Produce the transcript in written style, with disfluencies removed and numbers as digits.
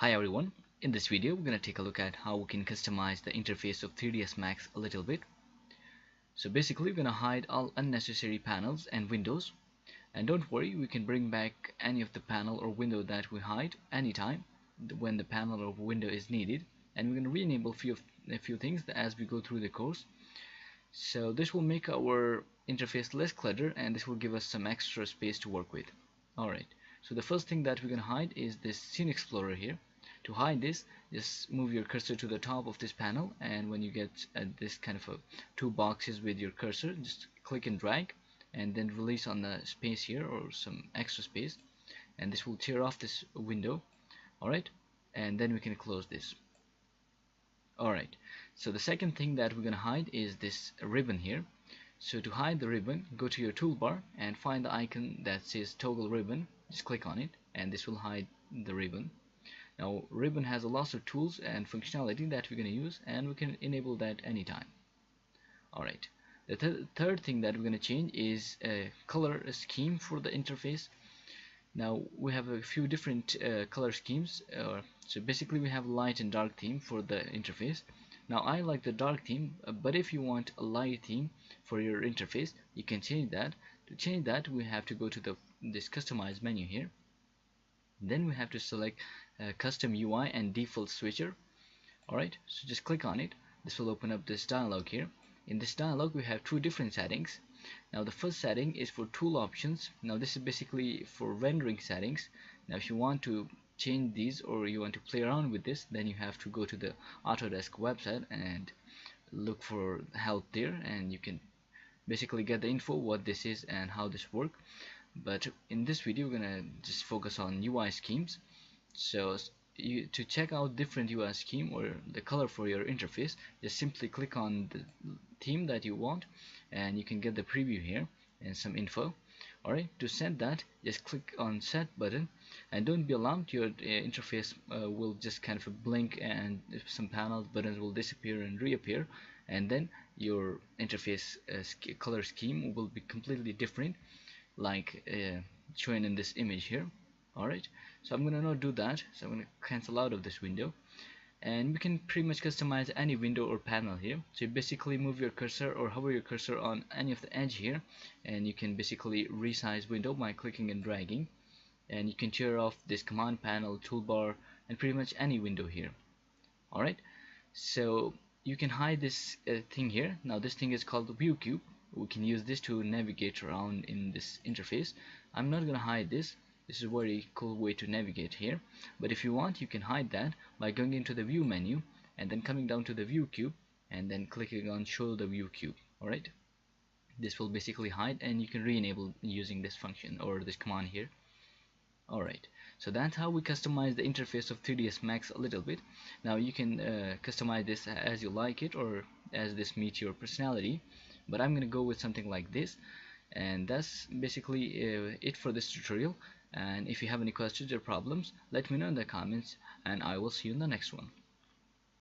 Hi everyone, in this video we're going to take a look at how we can customize the interface of 3ds Max a little bit. So basically we're going to hide all unnecessary panels and windows, and don't worry, we can bring back any of the panel or window that we hide anytime when the panel or window is needed, and we're going to re-enable a few things as we go through the course. So this will make our interface less cluttered, and this will give us some extra space to work with. Alright, so the first thing that we're going to hide is this Scene Explorer here. To hide this, just move your cursor to the top of this panel, and when you get this kind of two boxes with your cursor, just click and drag and then release on the space here or some extra space, and this will tear off this window. Alright, and then we can close this. Alright, so the second thing that we're going to hide is this ribbon here. So to hide the ribbon, go to your toolbar and find the icon that says toggle ribbon. Just click on it and this will hide the ribbon. Now ribbon has a lot of tools and functionality that we're going to use, and we can enable that anytime. Alright, the third thing that we're going to change is a color scheme for the interface. Now we have a few different color schemes. So basically we have light and dark theme for the interface. Now I like the dark theme, but if you want a light theme for your interface, you can change that. To change that, we have to go to this customize menu here. Then we have to select custom UI and default switcher. Alright, so just click on it. This will open up this dialog here. In this dialog we have two different settings. Now the first setting is for tool options. Now this is basically for rendering settings. Now if you want to change these or you want to play around with this, then you have to go to the Autodesk website and look for help there, and you can basically get the info what this is and how this works. But in this video we're gonna just focus on UI schemes. So to check out different UI scheme or the color for your interface, just simply click on the theme that you want and you can get the preview here and some info. Alright, to set that, just click on set button, and don't be alarmed, your interface will just kind of blink and some panels, buttons will disappear and reappear, and then your interface color scheme will be completely different, like shown in this image here. Alright, so I'm gonna not do that, so I'm gonna cancel out of this window, and we can pretty much customize any window or panel here. So you basically move your cursor or hover your cursor on any of the edge here, and you can basically resize window by clicking and dragging, and you can tear off this command panel, toolbar, and pretty much any window here. Alright, so you can hide this thing here. Now this thing is called the view cube. We can use this to navigate around in this interface. I'm not gonna hide this. This is a very cool way to navigate here, but if you want, you can hide that by going into the view menu and then coming down to the view cube and then clicking on show the view cube. Alright, this will basically hide, and you can re-enable using this function or this command here. Alright, so that's how we customize the interface of 3ds Max a little bit. Now you can customize this as you like it or as this meets your personality, but I'm gonna go with something like this. And that's basically it for this tutorial. And if you have any questions or problems, let me know in the comments, and I will see you in the next one.